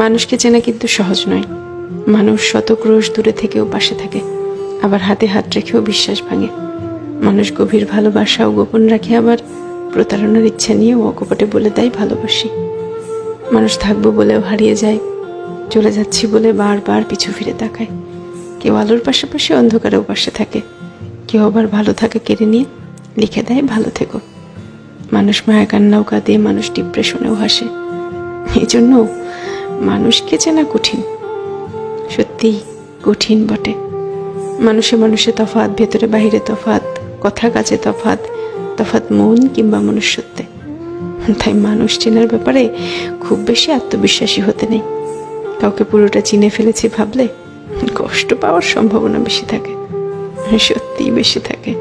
মানুষকে চেনা কিন্তু সহজ নয়। মানুষ শত ক্রোশ দূরে থেকেও পাশে থাকে, আবার হাতে হাত রেখেও বিশ্বাস ভাঙে। মানুষ গভীর ভালোবাসাও গোপন রাখে, আবার প্রতারণার ইচ্ছা নিয়েও অকপটে বলে দেয় ভালোবাসি। মানুষ থাকবো বলেও হারিয়ে যায়, চলে যাচ্ছি বলে বারবার পিছু ফিরে তাকায়। কেউ আলোর পাশাপাশি অন্ধকারেও পাশে থাকে, কেউ আবার ভালো থাকা কেড়ে নিয়ে লিখে দেয় ভালো থেকো। মানুষ মায়া কান্নাও কাঁদে, মানুষ ডিপ্রেশনেও হাসে। এই জন্য মানুষকে চেনা কঠিন, সত্যি কঠিন বটে। মানুষে মানুষে তফাৎ, ভেতরে বাহিরে তফাৎ, কথা কাজে তফাৎ, তফাৎ মন কিংবা মনুষ্যত্বে। তাই মানুষ চেনার ব্যাপারে খুব বেশি আত্মবিশ্বাসী হতে নেই। কাউকে পুরোটা চিনে ফেলেছি ভাবলে কষ্ট পাওয়ার সম্ভাবনা বেশি থাকে, সত্যিই বেশি থাকে।